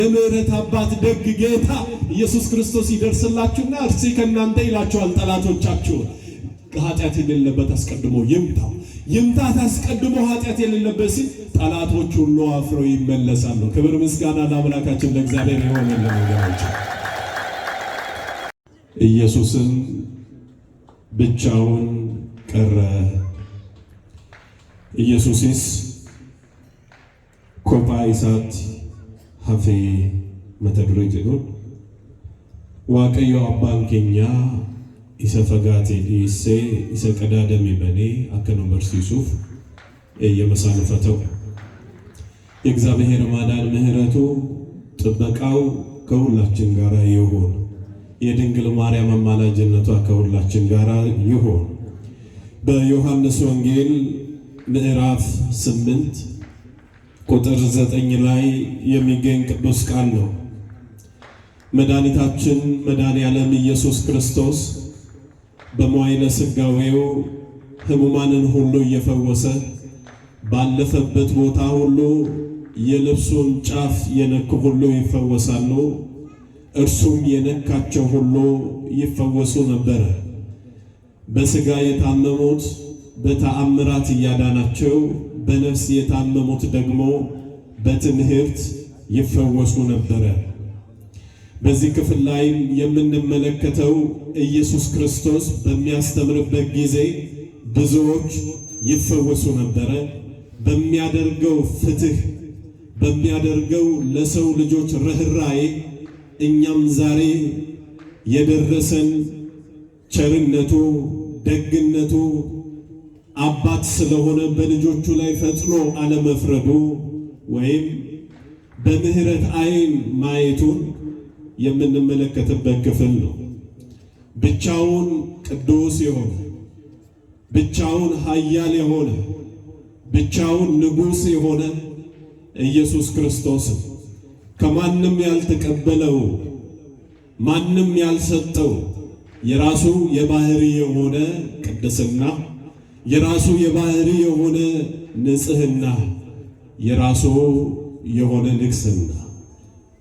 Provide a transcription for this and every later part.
የምህረት አባት ደግ ጌታ ኢየሱስ ክርስቶስ ይደርስላችሁና እርሱ ከእናንተ ይላችኋል ጠላቶቻችሁን። ኃጢአት የሌለበት አስቀድሞ ይምታት አስቀድሞ ኃጢአት የሌለበት ሲል ጠላቶች ሁሉ አፍረው ይመለሳሉ። ክብር ምስጋና ለአምላካችን ለእግዚአብሔር ይሁንልን። ወገኖች ኢየሱስን ብቻውን ቀረ። ኢየሱስስ ኮፓ ኢሳት ሀፌ መተድረጅኑ ዋቀዮ አባን ኬኛ ኢሰ ፈጋቴ ዲሴ ኢሰ ቀዳደሚ በኔ አከኖ በርሲሱፍ የመሳለፈተው የእግዚአብሔር ማዳን ምህረቱ ጥበቃው ከሁላችን ጋር ይሁን። የድንግል ማርያም አማላጅነቷ ከሁላችን ጋር ይሁን። በዮሐንስ ወንጌል ምዕራፍ 8 ቁጥር 9 ላይ የሚገኝ ቅዱስ ቃል ነው። መድኃኒታችን መድኃኔዓለም ኢየሱስ ክርስቶስ በመዋዕለ ሥጋዌው ሕሙማንን ሁሉ እየፈወሰ ባለፈበት ቦታ ሁሉ የልብሱን ጫፍ የነኩ ሁሉ ይፈወሳሉ፣ እርሱም የነካቸው ሁሉ ይፈወሱ ነበር። በሥጋ የታመሙት በተአምራት እያዳናቸው፣ በነፍስ የታመሙት ደግሞ በትምህርት ይፈወሱ ነበር። በዚህ ክፍል ላይ የምንመለከተው ኢየሱስ ክርስቶስ በሚያስተምርበት ጊዜ ብዙዎች ይፈወሱ ነበር። በሚያደርገው ፍትህ፣ በሚያደርገው ለሰው ልጆች ርኅራኄ እኛም ዛሬ የደረሰን ቸርነቱ፣ ደግነቱ አባት ስለሆነ በልጆቹ ላይ ፈጥኖ አለመፍረዱ ወይም በምህረት ዓይን ማየቱን የምንመለከትበት ክፍል ነው። ብቻውን ቅዱስ የሆነ፣ ብቻውን ኃያል የሆነ፣ ብቻውን ንጉሥ የሆነ ኢየሱስ ክርስቶስ ከማንም ያልተቀበለው፣ ማንም ያልሰጠው የራሱ የባህሪ የሆነ ቅድስና፣ የራሱ የባህሪ የሆነ ንጽህና፣ የራሱ የሆነ ንግስና።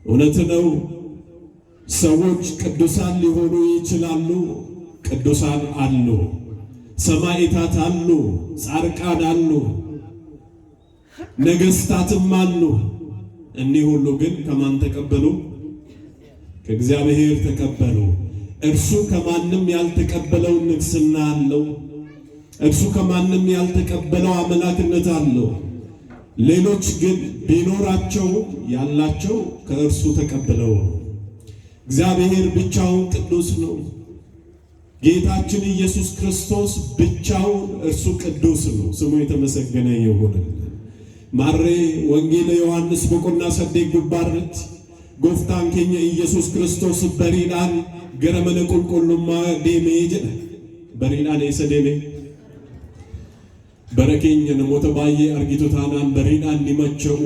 እውነት ነው። ሰዎች ቅዱሳን ሊሆኑ ይችላሉ። ቅዱሳን አሉ፣ ሰማዕታት አሉ፣ ጻድቃን አሉ፣ ነገሥታትም አሉ። እኒህ ሁሉ ግን ከማን ተቀበሉ? ከእግዚአብሔር ተቀበሉ። እርሱ ከማንም ያልተቀበለው ንግስና አለው። እርሱ ከማንም ያልተቀበለው አምላክነት አለው። ሌሎች ግን ቢኖራቸው ያላቸው ከእርሱ ተቀብለው ነው። እግዚአብሔር ብቻውን ቅዱስ ነው። ጌታችን ኢየሱስ ክርስቶስ ብቻውን እርሱ ቅዱስ ነው። ስሙ የተመሰገነ ይሁን። ማሬ ወንጌል ዮሐንስ በቆና ሰዴ ጉባርት ጎፍታን ኬኛ ኢየሱስ ክርስቶስ በሪዳን ገረመነ ቁልቁሉማ ዴሜ ጀ በሪዳን የሰደሜ በረኬኝ ነሞተ ባዬ አርጊቱ ታናን በሪዳን ሊመቸኡ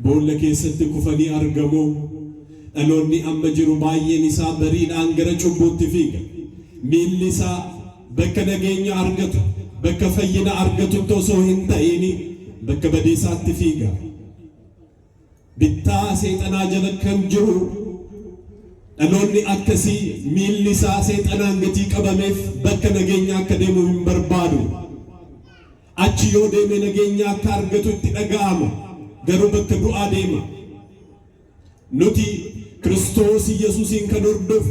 ቦለኬ ሰት ኩፈኒ አርገሙ እሎኒ አመጅሩ ባዬን ኢሳ በሪዳን ገረ ጩቡት ፊገ ሚልሳ በከነገኛ አርገቱ በከፈይና አርገቱ ተሶ ሂንታይኒ በከበዴሳት ፊጋ ቢታ ሰይጣና ጀለከም ጅሩ እሎኒ አከሲ ሚልሳ ሰይጣና እንግቲ ቀበሜፍ በከነገኛ ከደሙ ይንበርባዱ አቺ ዮዴሜ ነገኛ ካርገቱ ትደጋማ ገሩ በከዱአ ዴማ ኑቲ ክርስቶስ ኢየሱስን ከኖርዶፍ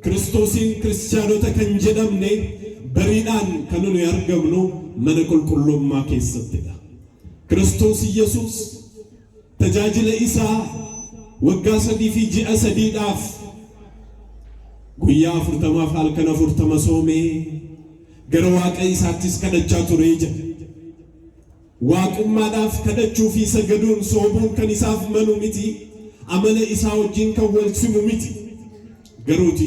ክርስቶስን ክርስቲያኖተ ከንጀደምኔ በሪዳን ከኑኑ ያርገምኑ መነቁልቁሉማ ከሰተዳ ክርስቶስ ኢየሱስ ተጃጅለ ኢሳ ወጋ ሰዲ ፊ ጂአ ሰዲዳፍ ጉያ ፍርተማ ፋልከነ ፍርተማ ሶሜ ገረዋቀ ኢሳቲስ ከደቻ ቱሬጀ ዋቁማዳፍ ከደቹ ፊ ሰገዱን ሶቡን ከኒሳፍ መኑ ሚቲ አመለ ኢሳ ወጂን ከወልስሙ ሚቲ ገሩቲ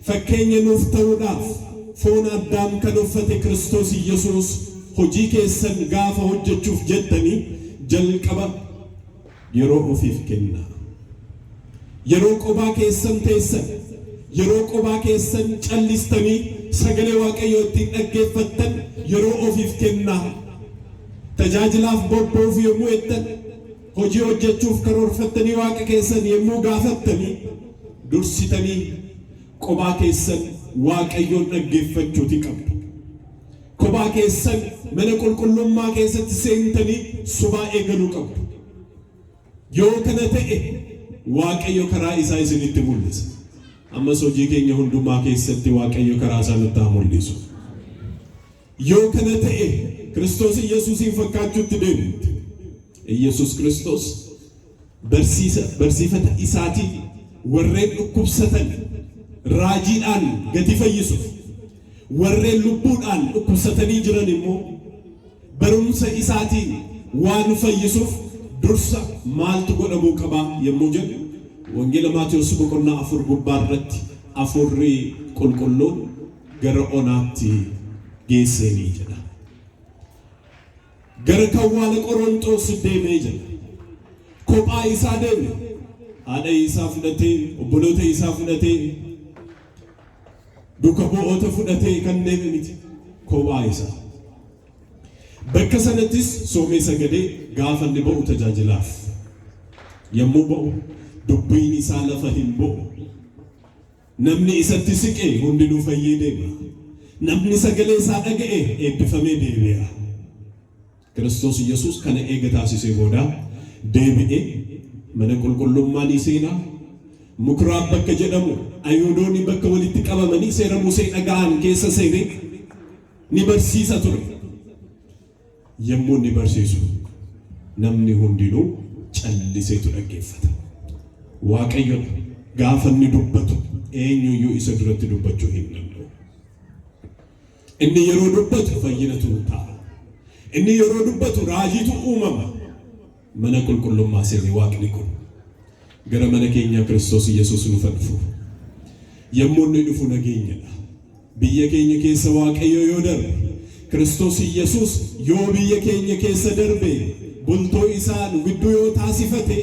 ፈከኘ ኑፍተውዳፍ ፎን አዳም ከኖፈተ ክርስቶስ ኢየሱስ ሆጂ ከሰን ጋፋ ሆጀቹፍ ጀተኒ ጀልቀባ የሮ ኦፊፍ ከና የሮ ቆባ ከሰን ተሰን የሮ ቆባ ከሰን ጨሊስተኒ ሰገሌ ዋቀዮቲ ደገፈተን የሮ ኦፊፍ ከና ተጃጅላፍ ቦቦፍ የሙየተን hojii hojjechuuf karoorfattanii waaqa keessan yemmuu gaafattanii dursitanii qobaa keessan waaqayyoon dhaggeeffachuuti qabdu. Qobaa keessan mana qulqullummaa keessatti seentanii subaa eegaluu qabdu. Yoo kana ta'e waaqayyo karaa isaa isinitti mul'isa. Ammas hojii keenya hundumaa keessatti waaqayyo karaa isaa nutti mul'isu. Yoo kana ta'e Kiristoos Yesuusin fakkaachuutti deemte. Yesuus Kiristoos barsiifata isaatiin warreen dhukkubsatan raajiidhaan gadi fayyisuuf, warreen lubbuudhaan dhukkubsatanii jiran immoo barumsa isaatiin waan fayyisuuf dursa maaltu godhamuu qaba yemmuu jedhu Wangeela Maatewos boqonnaa 4 gubbaarratti afurri qulqulluun gara onaatti geessanii jedha. Gara kawwaala Qorontos deemee jedha. Kophaa isaa deeme. Haadha isaa fudhatee, obboloota isaa fudhatee, duuka bu'oota fudhatee kan deeme miti. Kophaa isaa. Bakka sanattis soomee sagadee gaafa inni ba'u tajaajilaaf. Yemmuu ba'u dubbiin isaa lafa hin bu'u. Namni isatti siqee hundinuu fayyee deema. Namni sagalee isaa dhaga'e eebbifamee deebi'a. Kiristoos Yesuus kana eega taasisee booda deebi'ee mana qulqullummaa ni seenaa. Mukuraab bakka jedhamu Ayhuudoonni bakka walitti qabamanii seera Musee dhaga'an keessa seenee ni barsiisa ture. Yemmuu ni barsiisu namni hundinuu calliseetu dhaggeeffata. Waaqayyo gaafa inni dubbatu eenyuyyuu isa duratti dubbachuu hin danda'u. Inni yeroo dubbatu fayyinatu ta'a. Inni yeroo dubbatu raajiitu uumama. Mana qulqullummaa seenee Waaqni kun gara mana keenya Kiristoos Yesuus nu fadhu. Yemmuu inni dhufu nageenyadha. Biyya keenya keessa Waaqayyo yoo darbe, Kiristoos Yesuus yoo biyya keenya keessa darbe, bultoo isaa nu gidduu yoo taasifate,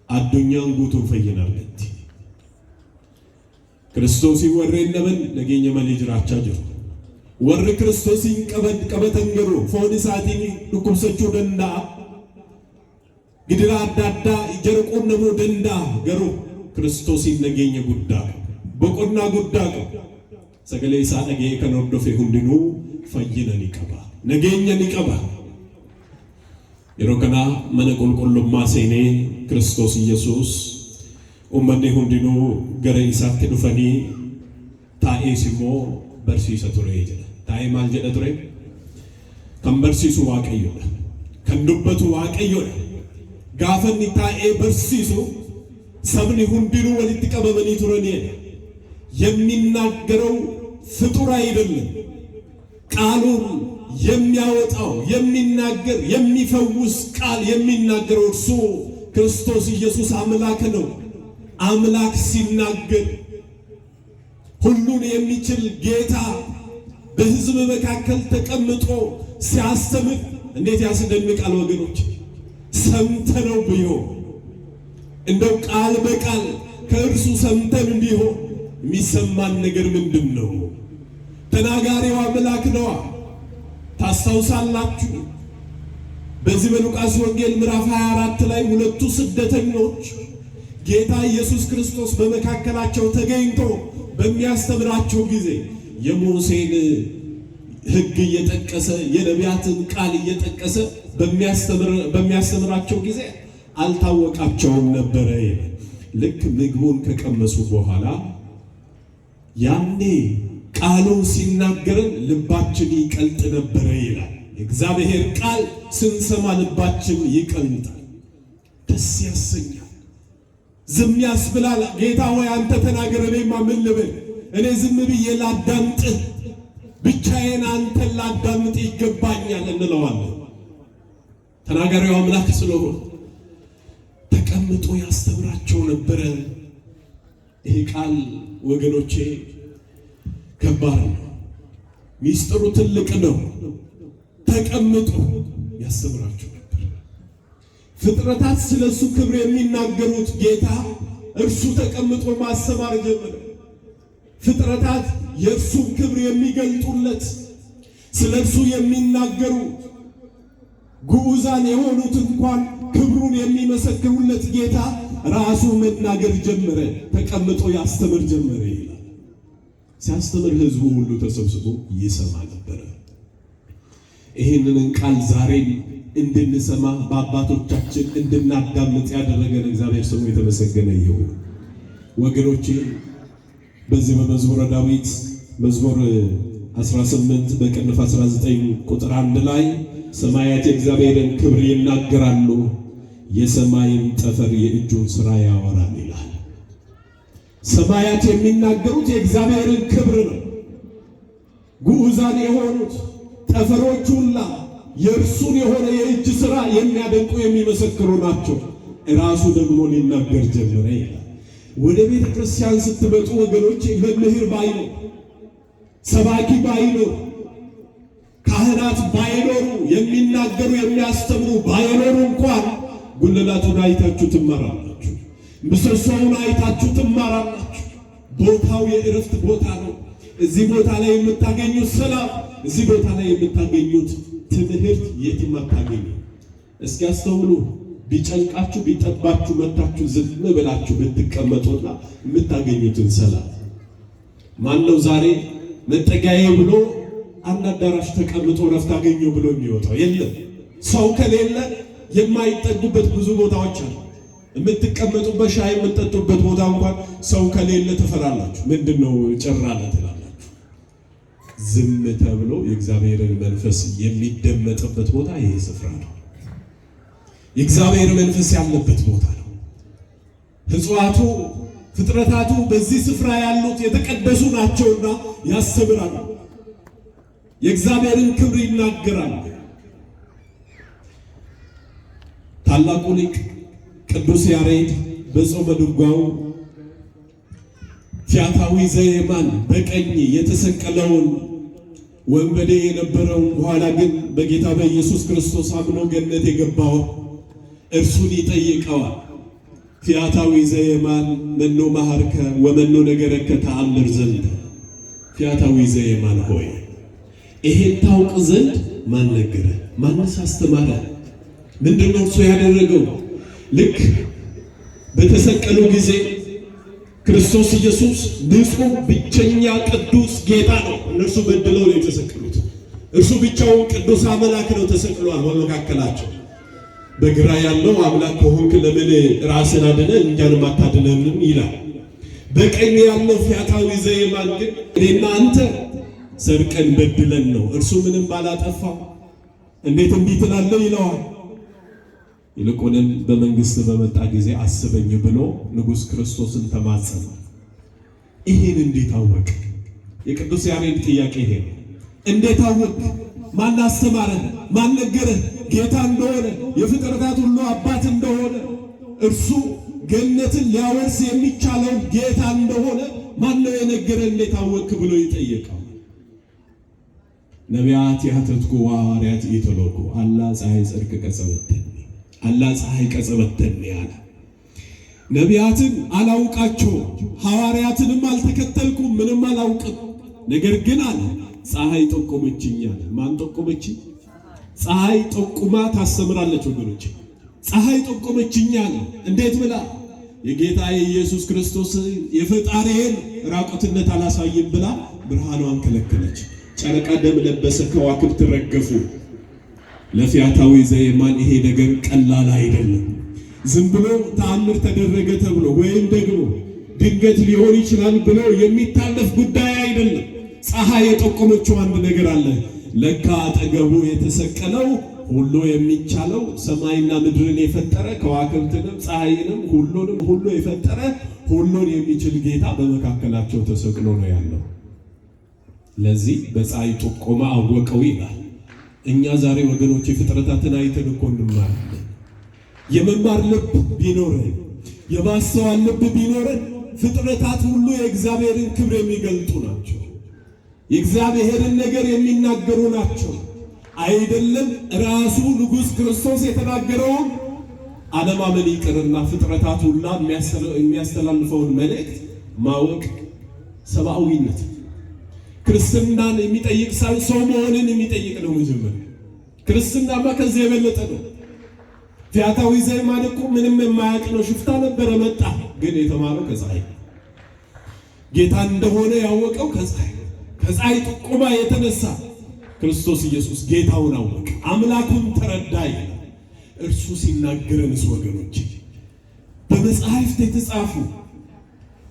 addunyaan guutuun fayyina argatti. Kiristoosin warreen dhaban nageenya malee jiraachaa jiru. Warri Kiristoosin qabatan garuu foon isaatiin dhukkubsachuu danda'a. Gidira adda addaa ijara quunnamuu danda'a. Garuu Kiristoosin nageenya guddaa qaba. Boqonnaa guddaa qaba. Sagalee isaa dhaga'ee kan hordofe hundinuu fayyina ni qaba. Nageenya ni qaba. Yeroo kana mana qulqullummaa seenee Kiristoos Yesuus ummanni hundinuu gara isaatti dhufanii taa'ees immoo barsiisa ture jedha. Taa'ee maal jedha ture? Kan barsiisu Waaqayyoodha. Kan dubbatu Waaqayyoodha. Gaafa inni taa'ee barsiisu sabni hundinuu walitti qabamanii turaniidha. የሚናገረው ፍጡር አይደለም። ቃሉን የሚያወጣው የሚናገር የሚፈውስ ቃል የሚናገረው እርሱ ክርስቶስ ኢየሱስ አምላክ ነው። አምላክ ሲናገር ሁሉን የሚችል ጌታ በሕዝብ መካከል ተቀምጦ ሲያስተምር እንዴት ያስደንቃል ወገኖች! ሰምተነው ቢሆን እንደው ቃል በቃል ከእርሱ ሰምተን ቢሆን የሚሰማን ነገር ምንድነው? ተናጋሪው አምላክ ነው። ታስታውሳላችሁ በዚህ በሉቃስ ወንጌል ምዕራፍ 24 ላይ ሁለቱ ስደተኞች ጌታ ኢየሱስ ክርስቶስ በመካከላቸው ተገኝቶ በሚያስተምራቸው ጊዜ የሙሴን ሕግ እየጠቀሰ የነቢያትን ቃል እየጠቀሰ በሚያስተምራቸው ጊዜ አልታወቃቸውም ነበረ። ልክ ምግቡን ከቀመሱ በኋላ ያኔ ቃሉን ሲናገረን ልባችን ይቀልጥ ነበረ ይላል። እግዚአብሔር ቃል ስንሰማ ልባችን ይቀልጣል፣ ደስ ያሰኛል፣ ዝም ያስብላል። ጌታ ሆይ አንተ ተናገር፣ እኔማ ምን ልበል? እኔ ዝም ብዬ ላዳምጥ፣ ብቻዬን አንተን ላዳምጥ ይገባኛል እንለዋለን። ተናጋሪው አምላክ ስለሆነ ተቀምጦ ያስተምራቸው ነበረ። ይሄ ቃል ወገኖቼ ከባድ ነው። ሚስጥሩ ትልቅ ነው። ተቀምጦ ያስተምራቸው ነበር። ፍጥረታት ስለሱ ክብር የሚናገሩት ጌታ እርሱ ተቀምጦ ማስተማር ጀመረ። ፍጥረታት የእርሱን ክብር የሚገልጡለት ስለርሱ የሚናገሩ ጉዑዛን የሆኑት እንኳን ክብሩን የሚመሰክሩለት ጌታ ራሱ መናገር ጀመረ። ተቀምጦ ያስተምር ጀመረ ይላል። ሲያስተምር ሕዝቡ ሁሉ ተሰብስቦ ይሰማ ነበር። ይህንን ቃል ዛሬም እንድንሰማ በአባቶቻችን እንድናዳምጥ ያደረገን እግዚአብሔር ስሙ የተመሰገነ ይሁን። ወገኖቼ በዚህ በመዝሙረ ዳዊት መዝሙር 18 በቅንፍ 19 ቁጥር 1 ላይ ሰማያት የእግዚአብሔርን ክብር ይናገራሉ፣ የሰማይም ጠፈር የእጁን ሥራ ያወራል ይላል። ሰማያት የሚናገሩት የእግዚአብሔርን ክብር ነው። ጉዑዛን የሆኑት ጠፈሮች ሁላ የእርሱን የሆነ የእጅ ሥራ የሚያደንቁ የሚመሰክሩ ናቸው። ራሱ ደግሞ ሊናገር ጀመረ ይላል። ወደ ቤተ ክርስቲያን ስትመጡ ወገኖች መምህር ባይኖር፣ ሰባኪ ባይኖር፣ ካህናት ባይኖሩ፣ የሚናገሩ የሚያስተምሩ ባይኖሩ እንኳን ጉልላቱን አይታችሁ ትማራላችሁ። ምሰሶውን አይታችሁ ትማራላችሁ። ቦታው የእረፍት ቦታ ነው። እዚህ ቦታ ላይ የምታገኙት ሰላም፣ እዚህ ቦታ ላይ የምታገኙት ትምህርት የትም አታገኙ። እስኪ አስተውሉ። ቢጨንቃችሁ ቢጠባችሁ መታችሁ ዝም ብላችሁ ብትቀመጡና የምታገኙትን ሰላም ማነው ዛሬ መጠጊያዬ ብሎ አንድ አዳራሽ ተቀምጦ ረፍት አገኘው ብሎ የሚወጣው? የለም። ሰው ከሌለ የማይጠጉበት ብዙ ቦታዎች አሉ። የምትቀመጡበት ሻይ የምትጠጡበት ቦታ እንኳን ሰው ከሌለ ትፈራላችሁ። ምንድነው ጭራ አለ ትላላችሁ። ዝም ተብሎ የእግዚአብሔርን መንፈስ የሚደመጥበት ቦታ ይሄ ስፍራ ነው። የእግዚአብሔር መንፈስ ያለበት ቦታ ነው። ሕጽዋቱ ፍጥረታቱ በዚህ ስፍራ ያሉት የተቀደሱ ናቸውና ያስተምራሉ፣ የእግዚአብሔርን ክብር ይናገራሉ። ታላቁ ሊቅ ቅዱስ ያሬድ በጾመ ድጓው ፊያታዊ ዘየማን በቀኝ የተሰቀለውን ወንበዴ የነበረው በኋላ ግን በጌታ በኢየሱስ ክርስቶስ አምኖ ገነት የገባው እርሱን ይጠይቀዋል። ፊያታዊ ዘየማን መኖ መሐርከ ወመኖ ነገረከ ተአምር ዘንድ። ፊያታዊ ዘየማን ሆይ ይሄን ታውቅ ዘንድ ማን ነገረ? ማንስ አስተማረ? ምንድነው እርሱ ያደረገው? ልክ በተሰቀለው ጊዜ ክርስቶስ ኢየሱስ ንጹሕ ብቸኛ ቅዱስ ጌታ ነው። እነርሱ በድለው ነው የተሰቀሉት። እርሱ ብቻውን ቅዱስ አምላክ ነው ተሰቅሏል በመካከላቸው። በግራ ያለው አምላክ ከሆንክ ለምን ራስን አድነ እኛንም አታድነንም ይላል። በቀኝ ያለው ፊያታዊ ዘየማን ግን እኔና አንተ ሰርቀን በድለን ነው፣ እርሱ ምንም ባላጠፋው እንዴት እንዲህ ትላለህ ይለዋል። ይልቁንም በመንግስት በመጣ ጊዜ አስበኝ ብሎ ንጉሥ ክርስቶስን ተማጸነ። ይሄን እንዴት አወቅ? የቅዱስ ያሬድ ጥያቄ ይሄ ነው። እንዴት አወቅ? ማን አስተማረህ? ማን ነገረህ? ጌታ እንደሆነ የፍጥረታት ሁሉ አባት እንደሆነ እርሱ ገነትን ሊያወርስ የሚቻለው ጌታ እንደሆነ ማን ነው የነገረህ? እንዴት አወቅ ብሎ ይጠይቃል። ነቢያት ያተትኩ ሐዋርያት ይተሎኩ አላ ፀሐይ ጽድቅ ቀጸበተኒ አላ ፀሐይ ቀጸበተኒ ያለ ነቢያትን አላውቃቸው ሐዋርያትንም አልተከተልኩም ምንም አላውቅም። ነገር ግን አለ ፀሐይ ጠቆመችኝ አለ። ማን ጠቆመችኝ? ፀሐይ ጠቁማ ታስተምራለች ወገኖች። ፀሐይ ጠቆመችኝ አለ። እንዴት ብላ? የጌታ የኢየሱስ ክርስቶስ የፈጣሪን ራቁትነት አላሳይም ብላ ብርሃኗን ከለከለች። ጨረቃ ደም ለበሰ፣ ከዋክብት ረገፉ። ለፊያታዊ ዘየማን ይሄ ነገር ቀላል አይደለም። ዝም ብሎ ተአምር ተደረገ ተብሎ ወይም ደግሞ ድንገት ሊሆን ይችላል ብሎ የሚታለፍ ጉዳይ አይደለም። ፀሐይ የጠቆመችው አንድ ነገር አለ። ለካ አጠገቡ የተሰቀለው ሁሉ የሚቻለው ሰማይና ምድርን የፈጠረ ከዋክብትንም ፀሐይንም ሁሉ የፈጠረ ሁሉን የሚችል ጌታ በመካከላቸው ተሰቅሎ ነው ያለው። ለዚህ በፀሐይ ጥቆማ አወቀው ይላል። እኛ ዛሬ ወገኖች ፍጥረታትን አይተን እኮ እንማራለን። የመማር ልብ ቢኖረን፣ የማስተዋል ልብ ቢኖረን ፍጥረታት ሁሉ የእግዚአብሔርን ክብር የሚገልጡ ናቸው። የእግዚአብሔርን ነገር የሚናገሩ ናቸው። አይደለም ራሱ ንጉሥ ክርስቶስ የተናገረውን አለማመን ይቅርና ፍጥረታት ሁላ የሚያስተላልፈውን መልእክት ማወቅ ሰብአዊነት ክርስትናን የሚጠይቅ ሰው መሆንን የሚጠይቅ ነው። መጀመሪያ ክርስትናማ ከዚህ የበለጠ ነው። ፊያታዊ ዘይማን እኮ ምንም የማያውቅ ነው፣ ሽፍታ ነበረ፣ መጣ። ግን የተማረው ከፀሐይ ጌታ እንደሆነ ያወቀው ከፀሐይ ጥቆማ የተነሳ ክርስቶስ ኢየሱስ ጌታውን አወቀ፣ አምላኩን ተረዳ ይላል። እርሱ ሲናገረንስ ወገኖች በመጽሐፍት የተጻፉ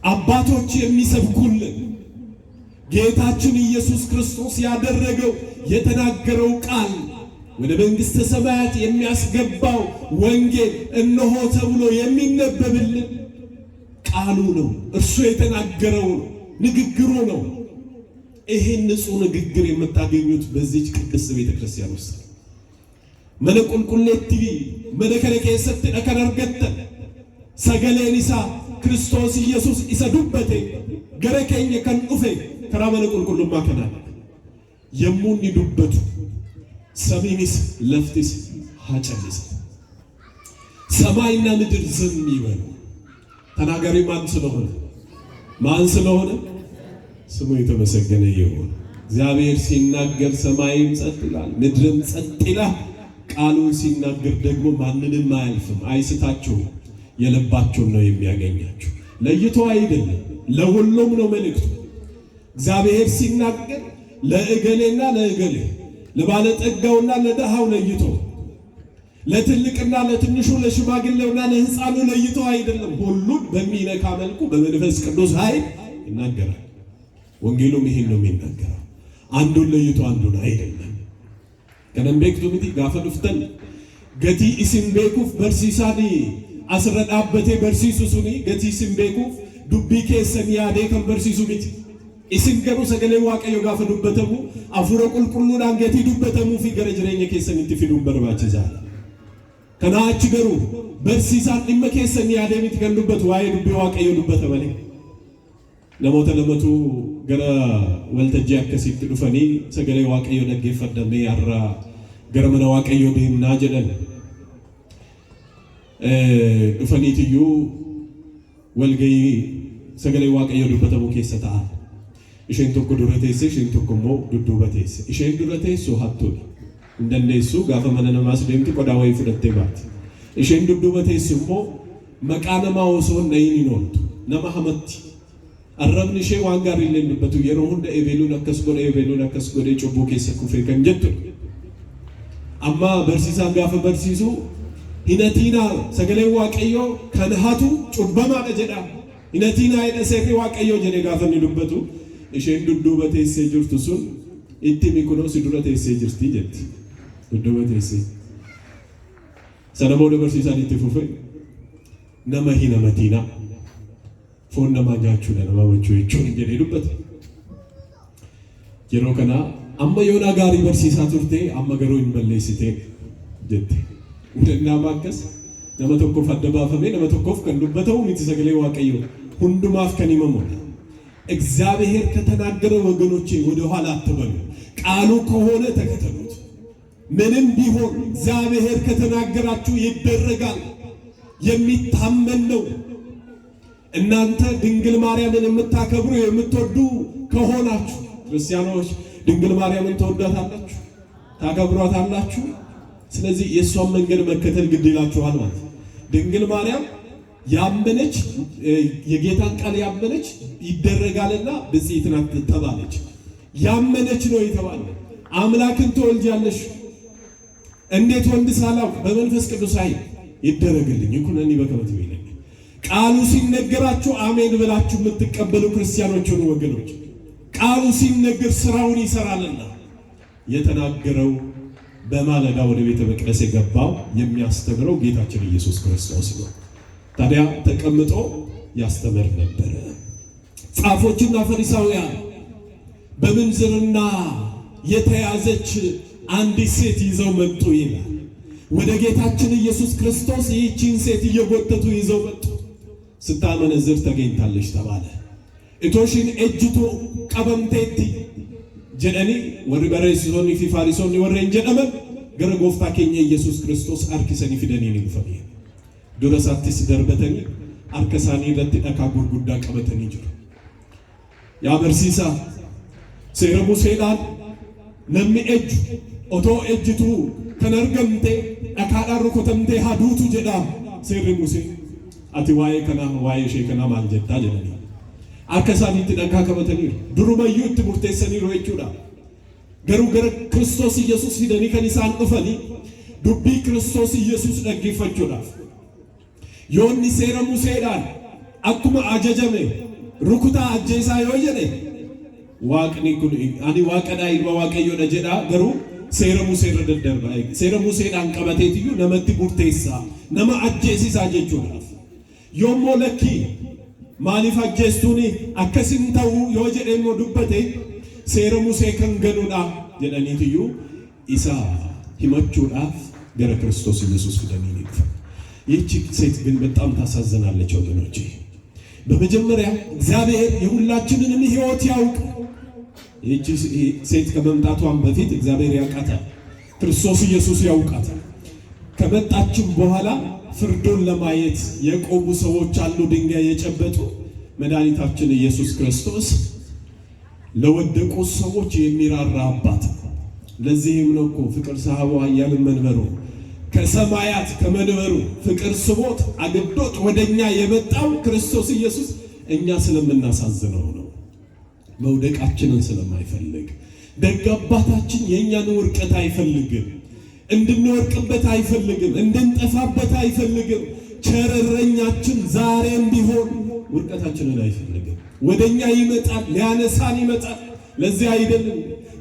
አባቶች የሚሰብኩልን ጌታችን ኢየሱስ ክርስቶስ ያደረገው የተናገረው ቃል ወደ መንግሥተ ሰማያት የሚያስገባው ወንጌል እነሆ ተብሎ የሚነበብልን ቃሉ ነው። እርሱ የተናገረው ነው፣ ንግግሩ ነው። ይሄን ንጹህ ንግግር የምታገኙት በዚህች ቅድስት ቤተክርስቲያን ውስጥ መለቁልቁሌት መለከለከ የሰጥ አከራርገተ ሰገሌኒሳ ክርስቶስ ኢየሱስ ኢሰዱበቴ ገረከኝ ከንኡፌ ከራ መለቁልቁሉማ ከናል የሙን ይዱበቱ ሰሚኒስ ለፍቲስ ሀጨልስ ሰማይና ምድር ዝም ይበሉ። ተናጋሪ ማን ስለሆነ ስሙ የተመሰገነ ይሁን። እግዚአብሔር ሲናገር ሰማይም ጸጥ ይላል፣ ምድርም ጸጥ ይላል። ቃሉን ሲናገር ደግሞ ማንንም አያልፍም፣ አይስታችሁም። የልባችሁን ነው የሚያገኛችሁ። ለይቶ አይደለም፣ ለሁሉም ነው መልእክቱ። እግዚአብሔር ሲናገር ለእገሌና ለእገሌ፣ ለባለጠጋውና ለደሃው ለይቶ፣ ለትልቅና ለትንሹ፣ ለሽማግሌውና ለሕፃኑ ለይቶ አይደለም። ሁሉን በሚነካ መልኩ በመንፈስ ቅዱስ ኃይል ይናገራል። ወንጌሉም ይሄን ነው የሚናገረው። አንዱን ለይቶ አንዱን አይደለም። ከነምቤክቱ ምቲ ጋፈ ዱፍተን ገቲ ኢሲን ቤኩፍ በርሲሳኒ አስረዳበቴ በርሲሱ ሱኒ ገቲ ኢሲን ቤኩፍ ዱቢ ኬሰን ያዴ ከን በርሲሱ ምቲ ኢሲን ገሩ ሰገሌ ዋቀዮ ጋፈ ዱበተሙ አፉረ ቁልቁሉዳን ገቲ ዱበተሙ ፊ ገረ ጅሬኛ ኬሰን ኢንቲ ፊዱን በርባችዛል ከናች ገሩ በርሲሳን ኢመ ኬሰን ያዴ ምቲ ገንዱበት ዋይ ዱቢ ዋቀዮ ዱበተ በለ ነሞተ ለመቱ ገረ ወልተጂ አከሲት ዱፈኒ ሰገሌ ዋቀዮ ደገፈደሜ ያራ ገረመና ዋቀዮ ዲምና ጀደን ዱፈኒ ትዩ ወልገይ ሰገሌ ዋቀዮ ዱበተሙ ኬሰታ ኢሽን ቶኮ ዱረቴስ ኢሽን ቶኮሞ ዱዱበቴስ ኢሽን ዱረቴስ ሶሃቱ እንደነሱ ጋፈ መነነማስ ደምቲ ቆዳ ወይ ፍደቴ ባት ኢሽን ዱዱበቴስ ሞ መቃነማ ወሶን ነይን ይኖርቱ ነማህመት አረብን ሼ ዋንጋር ይለንበቱ የሮሁን ደኤቤሉን አከስጎደ ጮቦ ኬሰ ኩፌ ከንጀቱ አማ በርሲሳን ጋፈ በርሲሱ ሂነቲና ሰገሌ ዋቀዮ ከነሃቱ ጩበማ ደጀዳ ሂነቲና አይደሰሪ ዋቀዮ ጀኔ ጋፈን ይሉበቱ ኢሽን ዱዱበቴስ ጅርቱ ሱን ኢቲ ሚኩኖ ሲዱረቴስ ጅርቲ ጀት ዱዱበቴስ ሰነሞ በርሲሳን ኢትፉፈ ነመሂ ነመቲና ፎን ነማኛችሁ ለነማዎቹ እቹን እንጀሉበት የሮከና አማ የሆና ጋሪ በርሲሳ ቱርቴ አመገሩ እንበለይስቴ ጀት እንደና ማከስ ለመተኮፍ አደባፈሜ ለመተኮፍ ከንዱበተው ምትሰገሌ ዋቀዩ ሁንዱማፍ ከኒመሞ እግዚአብሔር ከተናገረው ወገኖቼ ወደ ኋላ አትበሉ። ቃሉ ከሆነ ተከተሉት። ምንም ቢሆን እግዚአብሔር ከተናገራችሁ ይደረጋል። የሚታመን ነው። እናንተ ድንግል ማርያምን የምታከብሩ የምትወዱ ከሆናችሁ ክርስቲያኖች ድንግል ማርያምን ተወዳታላችሁ፣ ታከብሯታላችሁ። ስለዚህ የሷን መንገድ መከተል ግድ ይላችኋል ማለት ነው። ድንግል ማርያም ያመነች የጌታን ቃል ያመነች ይደረጋልና ብጽዕት ናት ተባለች። ያመነች ነው የተባለ አምላክን ትወልጃለሽ እንዴት ወንድ ሳላው በመንፈስ ቅዱስ ኃይል ይደረግልኝ ይኩነኒ በከመት ይለኝ ቃሉ ሲነገራችሁ አሜን ብላችሁ የምትቀበሉ ክርስቲያኖች ሆኑ ወገኖች። ቃሉ ሲነገር ስራውን ይሰራልና የተናገረው በማለዳ ወደ ቤተ መቅደስ የገባው የሚያስተምረው ጌታችን ኢየሱስ ክርስቶስ ነው። ታዲያ ተቀምጦ ያስተምር ነበር። ጻፎችና ፈሪሳውያን በምንዝርና የተያዘች አንዲት ሴት ይዘው መጡ ይላል። ወደ ጌታችን ኢየሱስ ክርስቶስ ይህችን ሴት እየጎተቱ ይዘው መጡ። ስታመነዝር ተገኝታለች ተባለ። እቶሽን እጅቱ ቀበምቴቲ ጀደኒ ወሪ በረሲሶኒ ፊ ፋሪሶኒ ወረን ጀደመ ገረ ጎፍታ ከኛ ኢየሱስ ክርስቶስ አርኪሰኒ ፊደኒ ንግፈኒ ዱረሳቲስ ደርበተኒ አርከሳኒ ረት ዳካ ጉርጉዳ ቀበተኒ ጅሩ ያ በርሲሳ ሴረ ሙሴዳን ነሚ እጁ oto ejjitu kan argamte dhakaadhaan rukutamtee haduutu jedha seerri Musee. Ati waa'ee kana waa'ee ishee kana maal jettaa jedhanii akka isaaniitti dhagaa qabatanii durumayyuu itti murteessaniiru jechuudha. Garuu gara Kiristoos Yesuus fidanii kan isaan dhufanii dubbii Kiristoos Yesuus dhaggeeffachuudhaaf yoonni seera Museedhaan akkuma ajajame rukutaa ajjeesaa yoo jedhe waaqni kun ani waaqadhaa ilma waaqayyoodha jedha. Garuu seera Musee irra daddarba. Seera Museedhaan qabateetiyyuu namatti murteessaa nama ajjeesisaa jechuudha. Yoommoo lakkii maaliif ajjeestuuni akkasin ta'uu yoo jedhe immoo dubbate seera Musee kan ganuudha jedhaniitiyyuu isa himachuudhaaf gara Kiristoos Yesuus fidanii dhufan። ይህች ሴት ግን በጣም ታሳዝናለች ወገኖቼ። በመጀመሪያ እግዚአብሔር የሁላችንንም ሕይወት ያውቅ። ይህች ሴት ከመምጣቷን በፊት እግዚአብሔር ያውቃታል። ክርስቶስ ኢየሱስ ያውቃታል። ከመጣችም በኋላ ፍርዱን ለማየት የቆሙ ሰዎች አሉ፣ ድንጋይ የጨበጡ። መድኃኒታችን ኢየሱስ ክርስቶስ ለወደቁ ሰዎች የሚራራ አባት። ለዚህም ነው እኮ ፍቅር ሰሃባው ኃያል መንበሩ ከሰማያት ከመንበሩ ፍቅር ስቦት አግዶት ወደኛ የመጣው ክርስቶስ ኢየሱስ እኛ ስለምናሳዝነው ነው። መውደቃችንን ስለማይፈልግ ደግ አባታችን የኛን ውርቀት አይፈልግም። እንድንወርቅበት አይፈልግም። እንድንጠፋበት አይፈልግም። ቸረረኛችን ዛሬም ቢሆን ውርቀታችንን አይፈልግም። ወደኛ ይመጣል፣ ሊያነሳን ይመጣል። ለዚህ አይደለም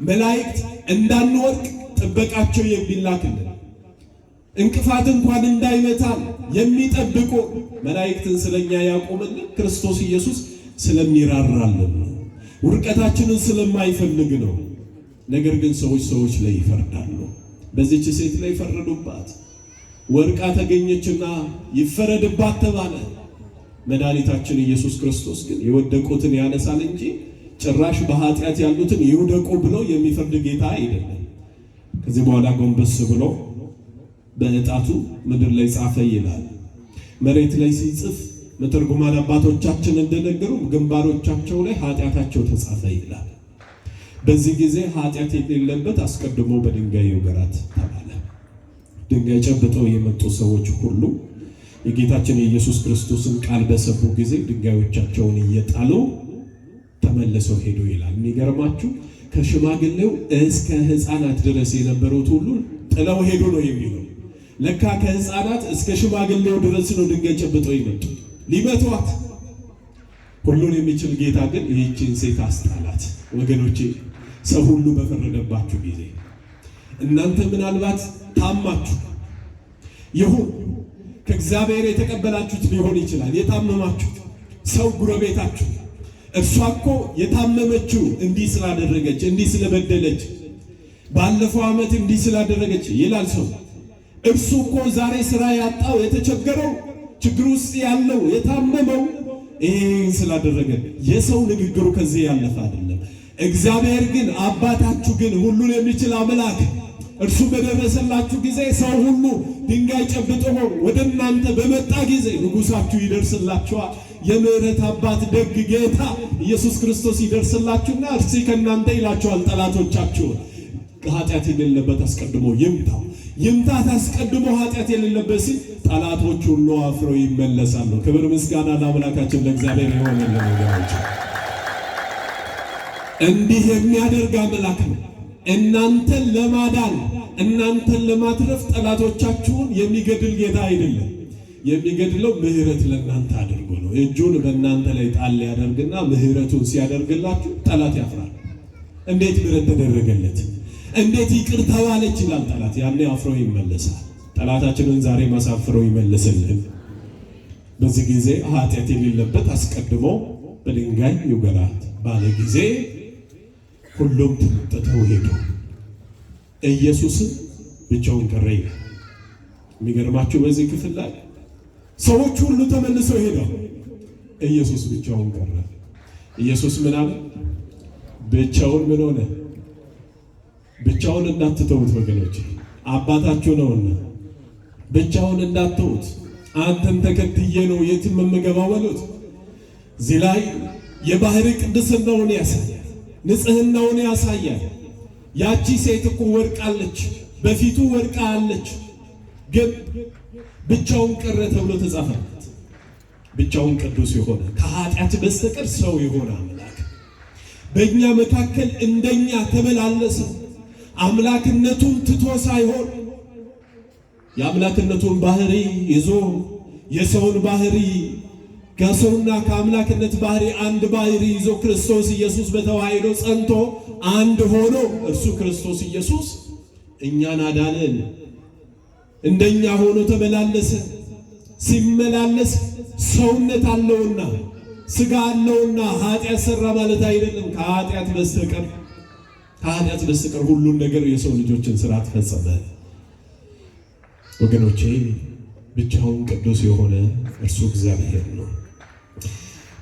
መላእክት እንዳንወርቅ ጥበቃቸው የሚላክልን እንቅፋት እንኳን እንዳይመታን የሚጠብቁ መላእክትን ስለኛ ያቆመልን ክርስቶስ ኢየሱስ ስለሚራራልን ነው። ውርቀታችንን ስለማይፈልግ ነው። ነገር ግን ሰዎች ላይ ይፈርዳሉ። በዚህች ሴት ላይ ፈረዱባት። ወርቃ ተገኘችና ይፈረድባት ተባለ። መድኃኒታችን ኢየሱስ ክርስቶስ ግን የወደቁትን ያነሳል እንጂ ጭራሽ በኃጢአት ያሉትን ይውደቁ ብሎ የሚፈርድ ጌታ አይደለም። ከዚህ በኋላ ጎንበስ ብሎ በእጣቱ ምድር ላይ ጻፈ ይላል። መሬት ላይ ሲጽፍ መተርጉማን አባቶቻችን እንደነገሩ ግንባሮቻቸው ላይ ኃጢአታቸው ተጻፈ ይላል። በዚህ ጊዜ ኃጢአት የሌለበት አስቀድሞ በድንጋይ ይውገራት ተባለ። ድንጋይ ጨብጠው የመጡ ሰዎች ሁሉ የጌታችን የኢየሱስ ክርስቶስን ቃል በሰሙ ጊዜ ድንጋዮቻቸውን እየጣሉ ተመልሰው ሄዱ ይላል። የሚገርማችሁ ከሽማግሌው እስከ ሕፃናት ድረስ የነበሩት ሁሉ ጥለው ሄዱ ነው የሚለው። ለካ ከሕፃናት እስከ ሽማግሌው ድረስ ነው ድንጋይ ጨብጠው ይመጡ ሊመቷት። ሁሉን የሚችል ጌታ ግን ይህችን ሴት አስጣላት። ወገኖቼ ሰው ሁሉ በፈረደባችሁ ጊዜ እናንተ ምናልባት ታማችሁ ይሁን ከእግዚአብሔር የተቀበላችሁት ሊሆን ይችላል። የታመማችሁት ሰው ጉረቤታችሁ እርሷ እኮ የታመመችው እንዲህ ስላደረገች እንዲህ ስለበደለች ባለፈው ዓመት እንዲህ ስላደረገች ይላል ሰው። እርሱ እኮ ዛሬ ስራ ያጣው የተቸገረው ችግር ውስጥ ያለው የታመመው ይህን ስላደረገ የሰው ንግግሩ ከዚህ ያለፈ አይደለም። እግዚአብሔር ግን አባታችሁ ግን ሁሉን የሚችል አምላክ እርሱ በደረሰላችሁ ጊዜ ሰው ሁሉ ድንጋይ ጨብጦ ወደ እናንተ በመጣ ጊዜ ንጉሳችሁ ይደርስላችኋል። የምህረት አባት ደግ ጌታ ኢየሱስ ክርስቶስ ይደርስላችሁና እርሱ ከእናንተ ይላችኋል ጠላቶቻችሁን። ኃጢአት የሌለበት አስቀድሞ ይምታው። ይምታት አስቀድሞ ኃጢአት የሌለበት ሲል ጠላቶች ሁሉ አፍረው ይመለሳሉ። ክብር ምስጋና ለአምላካችን ለእግዚአብሔር ይሁን። ለነገራች እንዲህ የሚያደርግ አምላክ ነው። እናንተን ለማዳን እናንተን ለማትረፍ ጠላቶቻችሁን የሚገድል ጌታ አይደለም። የሚገድለው ምህረት ለእናንተ አድርጎ ነው። እጁን በእናንተ ላይ ጣል ያደርግና ምህረቱን ሲያደርግላችሁ ጠላት ያፍራል። እንዴት ምህረት ተደረገለት? እንዴት ይቅር ተባለ ይችላል ጠላት። ያኔ አፍሮ ይመለሳል። ጠላታችንን ዛሬ ማሳፍረው ይመለስልን። በዚህ ጊዜ ኃጢአት የሌለበት አስቀድሞ በድንጋይ ይውገራት ባለ ጊዜ ሁሉም ተጠተው ሄዱ። ኢየሱስም ብቻውን ቀረ። የሚገርማችሁ በዚህ ክፍል ላይ ሰዎች ሁሉ ተመልሰው ሄደው ኢየሱስ ብቻውን ቀረ። ኢየሱስ ምን አለ? ብቻውን ምን ሆነ? ብቻውን እንዳትተውት ወገኖች፣ አባታችሁ ነውና ብቻውን እንዳትተውት። አንተን ተከትዬ ነው የትም የምገባው በሉት። እዚህ ላይ የባህሪ ቅድስናውን ያሳያል፣ ንጽህናውን ያሳያል። ያቺ ሴት እኮ ወርቃለች፣ በፊቱ ወርቃለች፣ ግን ብቻውን ቀረ ተብሎ ተጻፈለት። ብቻውን ቅዱስ የሆነ ከኃጢአት በስተቀር ሰው የሆነ አምላክ በእኛ መካከል እንደኛ ተመላለሰ። አምላክነቱን ትቶ ሳይሆን የአምላክነቱን ባህሪ ይዞ የሰውን ባህሪ ከሰውና ከአምላክነት ባህሪ አንድ ባህሪ ይዞ ክርስቶስ ኢየሱስ በተዋሕዶ ጸንቶ አንድ ሆኖ እርሱ ክርስቶስ ኢየሱስ እኛን አዳነን። እንደኛ ሆኖ ተመላለሰ። ሲመላለስ ሰውነት አለውና ስጋ አለውና ኃጢአት ሰራ ማለት አይደለም። ከኃጢአት በስተቀር ሁሉን ነገር የሰው ልጆችን ስርዓት ፈጸመ። ወገኖቼ ብቻውን ቅዱስ የሆነ እርሱ እግዚአብሔር ነው።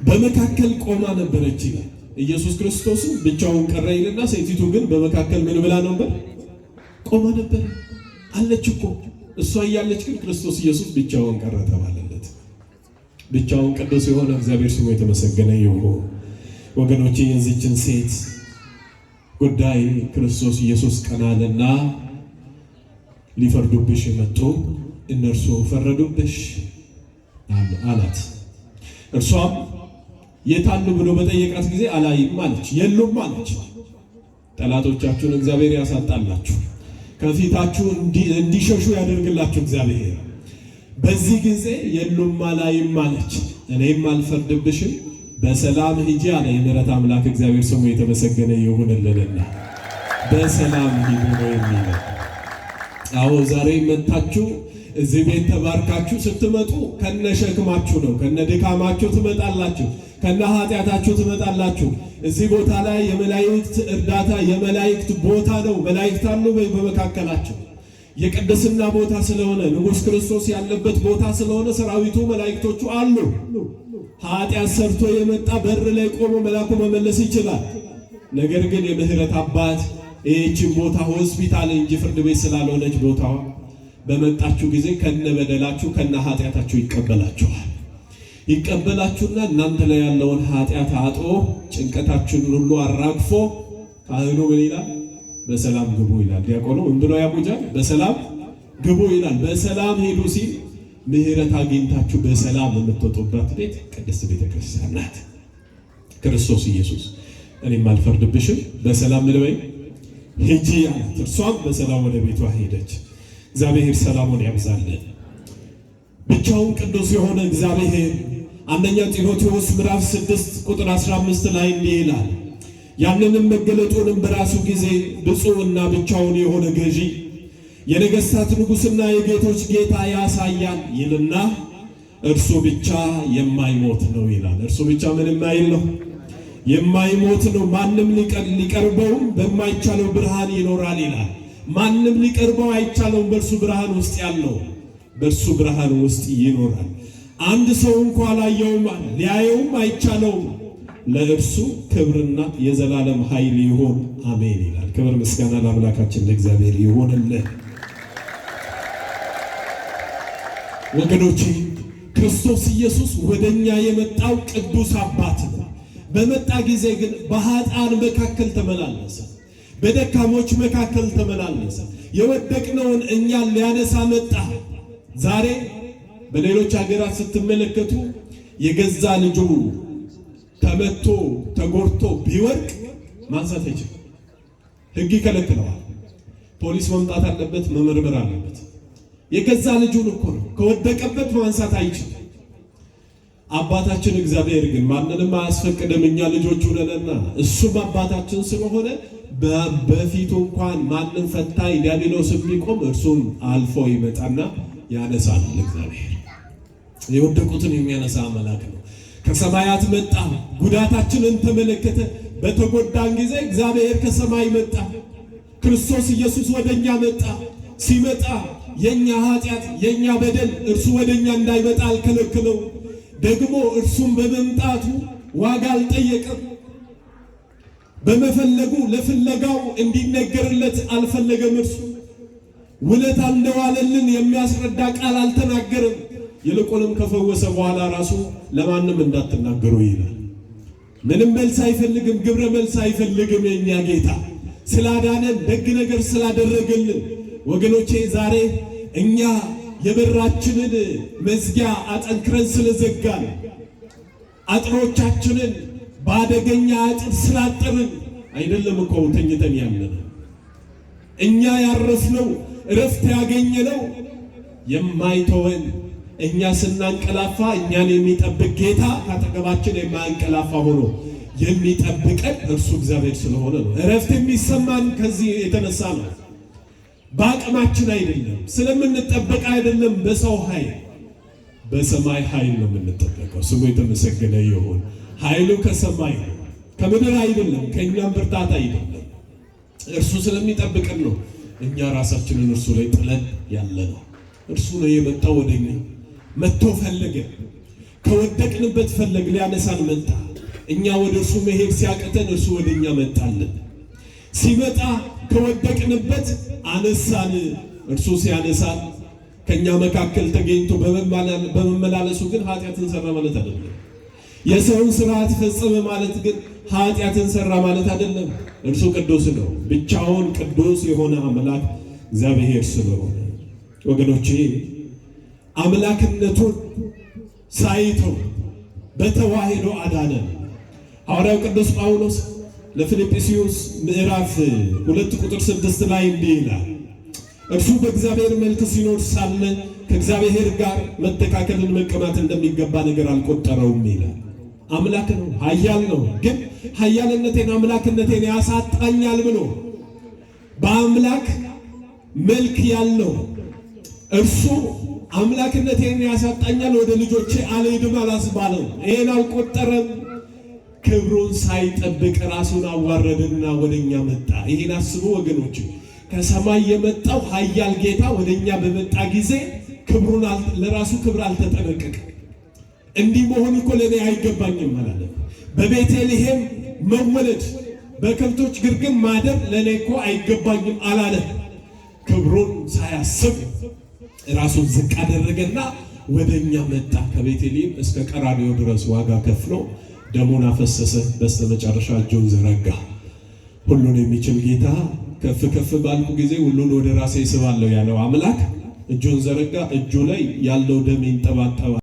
በመካከል ቆማ ነበረች ይላል። ኢየሱስ ክርስቶስም ብቻውን ቀረ ይልና ሴቲቱ ግን በመካከል ምን ብላ ነበር? ቆማ ነበር አለች እኮ። እሷ እያለች ግን ክርስቶስ ኢየሱስ ብቻውን ቀረ ተባለለት። ብቻውን ቅዱስ የሆነ እግዚአብሔር ስሙ የተመሰገነ ይሁን። ወገኖቼ የዚችን ሴት ጉዳይ ክርስቶስ ኢየሱስ ቀናልና ሊፈርዱብሽ መጡ፣ እነርሱ ፈረዱብሽ አላት። እርሷም የታሉ ብሎ በጠየቃት ጊዜ አላይም አለች። የሉም አለች። ጠላቶቻችሁን እግዚአብሔር ያሳጣላችሁ፣ ከፊታችሁ እንዲሸሹ ያደርግላችሁ እግዚአብሔር። በዚህ ጊዜ የሉም አላይም አለች። እኔም አልፈርድብሽም፣ በሰላም ሂጂ አለ የምሕረት አምላክ እግዚአብሔር ስሙ የተመሰገነ ይሁንልንና በሰላም ሂዱ ነው የሚለው። አዎ ዛሬ መጣችሁ እዚህ ቤት ተባርካችሁ ስትመጡ ከነሸክማችሁ ነው፣ ከነድካማችሁ ትመጣላችሁ፣ ከነ ኃጢአታችሁ ትመጣላችሁ። እዚህ ቦታ ላይ የመላእክት እርዳታ የመላእክት ቦታ ነው። መላእክት አሉ በመካከላችሁ። የቅድስና ቦታ ስለሆነ ንጉሥ ክርስቶስ ያለበት ቦታ ስለሆነ ሰራዊቱ መላእክቶቹ አሉ። ኃጢአት ሰርቶ የመጣ በር ላይ ቆሞ መልአኩ መመለስ ይችላል። ነገር ግን የምህረት አባት ይህችን ቦታ ሆስፒታል እንጂ ፍርድ ቤት ስላልሆነች ቦታዋ በመጣችሁ ጊዜ ከነ በደላችሁ ከነ ኃጢአታችሁ ይቀበላችሁና እናንተ ላይ ያለውን ኃጢአት አጥቦ ጭንቀታችሁን ሁሉ አራግፎ ካህኑ ምን ይላል? በሰላም ግቡ ይላል። ዲያቆኑ ምን ብሎ ያውጃል? በሰላም ግቡ ይላል። በሰላም ሄዱ ሲል ምህረት አግኝታችሁ በሰላም የምትወጡባት ቤት ቅድስት ቤተክርስቲያን ናት። ክርስቶስ ኢየሱስ እኔም አልፈርድብሽም በሰላም ልበይ ሂጂ አላት። እርሷም በሰላም ወደ ቤቷ ሄደች። እግዚአብሔር ሰላሙን ያብዛልን። ብቻውን ቅዱስ የሆነ እግዚአብሔር አንደኛ ጢሞቴዎስ ምዕራፍ 6 ቁጥር 15 ላይ እንዲህ ይላል፣ ያንንም መገለጡንም በራሱ ጊዜ ብፁዕና ብቻውን የሆነ ገዢ የነገሥታት ንጉሥና የጌቶች ጌታ ያሳያል ይልና እርሱ ብቻ የማይሞት ነው ይላል። እርሱ ብቻ ምን የማይል ነው? የማይሞት ነው። ማንም ሊቀርበውም በማይቻለው ብርሃን ይኖራል ይላል። ማንም ሊቀርበው አይቻለውም። በእርሱ ብርሃን ውስጥ ያለው በእርሱ ብርሃን ውስጥ ይኖራል። አንድ ሰው እንኳን አላየውም፣ ሊያየውም አይቻለውም። ለእርሱ ክብርና የዘላለም ኃይል ይሁን አሜን ይላል። ክብር ምስጋና ለአምላካችን ለእግዚአብሔር ይሁንልን። ወገኖቼ ክርስቶስ ኢየሱስ ወደኛ የመጣው ቅዱስ አባት ነው። በመጣ ጊዜ ግን በኃጥአን መካከል ተመላለሰ፣ በደካሞች መካከል ተመላለሰ። የወደቅነውን እኛን ሊያነሳ መጣ። ዛሬ በሌሎች ሀገራት ስትመለከቱ የገዛ ልጁ ተመቶ ተጎርቶ ቢወርቅ ማንሳት አይችልም። ሕግ ይከለክለዋል። ፖሊስ መምጣት አለበት፣ መመርመር አለበት። የገዛ ልጁን እኮ ነው ከወደቀበት ማንሳት አይችልም። አባታችን እግዚአብሔር ግን ማንንም አያስፈቅድም፣ እኛ ልጆቹ ነንና። እሱም አባታችን ስለሆነ በፊቱ እንኳን ማንም ፈታኝ ዲያብሎስ ቢቆም እርሱም አልፎ ይመጣና ያነሳል። እግዚአብሔር የወደቁትን የሚያነሳ አምላክ ነው። ከሰማያት መጣ፣ ጉዳታችንን ተመለከተ። በተጎዳን ጊዜ እግዚአብሔር ከሰማይ መጣ፣ ክርስቶስ ኢየሱስ ወደኛ መጣ። ሲመጣ የኛ ኃጢአት የኛ በደል እርሱ ወደኛ እንዳይመጣ አልከለከለው። ደግሞ እርሱም በመምጣቱ ዋጋ አልጠየቀም። በመፈለጉ ለፍለጋው እንዲነገርለት አልፈለገም። እርሱ ውለታ እንደዋለልን የሚያስረዳ ቃል አልተናገረም። ይልቁንም ከፈወሰ በኋላ ራሱ ለማንም እንዳትናገሩ ይላል። ምንም መልስ አይፈልግም፣ ግብረ መልስ አይፈልግም። የኛ ጌታ ስላዳነን ደግ ነገር ስላደረገልን ወገኖቼ ዛሬ እኛ የበራችንን መዝጊያ አጠንክረን ስለዘጋን አጥሮቻችንን በአደገኛ አጥር ስላጠርን አይደለም እኮ ተኝተን ያለነው። እኛ ያረፍነው እረፍት ያገኘነው የማይተወን እኛ ስናንቀላፋ እኛን የሚጠብቅ ጌታ ካጠገባችን የማያንቀላፋ ሆኖ የሚጠብቀን እርሱ እግዚአብሔር ስለሆነ ነው። እረፍት የሚሰማን ከዚህ የተነሳ ነው። በአቅማችን አይደለም፣ ስለምንጠበቅ አይደለም። በሰው ኃይል በሰማይ ኃይል ነው የምንጠበቀው። ስሙ የተመሰገነ ይሁን። ኃይሉ ከሰማይ ነው፣ ከምድር አይደለም፣ ከእኛም ብርታት አይደለም። እርሱ ስለሚጠብቀን ነው እኛ ራሳችንን እርሱ ላይ ጥለን ያለ ነው። እርሱ ነው የመጣው ወደኛ መጥቶ ፈለገ። ከወደቅንበት ፈለግ ሊያነሳን መጣ። እኛ ወደ እርሱ መሄድ ሲያቅተን እርሱ ወደኛ መጣልን። ሲመጣ ከወደቅንበት አነሳን። እርሱ ሲያነሳን ከኛ መካከል ተገኝቶ በመመላለሱ ግን ኃጢአትን ሰራ ማለት አይደለም። የሰውን ስርዓት ፈጸመ ማለት ግን ኃጢአትን ሰራ ማለት አይደለም። እርሱ ቅዱስ ነው። ብቻውን ቅዱስ የሆነ አምላክ እግዚአብሔር ስለሆነ ወገኖቼ አምላክነቱን ሳይተው በተዋህዶ አዳነን። ሐዋርያው ቅዱስ ጳውሎስ ለፊልጵስዩስ ምዕራፍ 2 ቁጥር 6 ላይ እንዲህ ይላል፣ እርሱ በእግዚአብሔር መልክ ሲኖር ሳለ ከእግዚአብሔር ጋር መተካከልን መቀማት እንደሚገባ ነገር አልቆጠረውም ይላል። አምላክ ነው፣ ኃያል ነው። ግን ኃያልነቴን አምላክነቴን ያሳጣኛል ብሎ በአምላክ መልክ ያለው እርሱ አምላክነቴን ያሳጣኛል ወደ ልጆቼ አልሄድም አላስባለው። ይሄን አልቆጠረም። ክብሩን ሳይጠብቅ ራሱን አዋረደና ወደኛ መጣ። ይሄን አስቡ ወገኖች። ከሰማይ የመጣው ኃያል ጌታ ወደኛ በመጣ ጊዜ ክብሩን ለራሱ ክብር አልተጠነቀቀም። እንዲህ መሆን እኮ ለኔ አይገባኝም ማለት በቤተልሔም መወለድ በከብቶች ግርግም ማደር ለኔ እኮ አይገባኝም አላለ። ክብሩን ሳያስብ ራሱን ዝቅ አደረገና ወደኛ መጣ። ከቤተልሔም እስከ ቀራንዮ ድረስ ዋጋ ከፍሎ ደሙን አፈሰሰ። በስተመጨረሻ እጁን ዘረጋ። ሁሉን የሚችል ጌታ ከፍ ከፍ ባልኩ ጊዜ ሁሉን ወደ ራሴ ስባለሁ ያለው አምላክ እጁን ዘረጋ። እጁ ላይ ያለው ደም ይንጠባጠባል።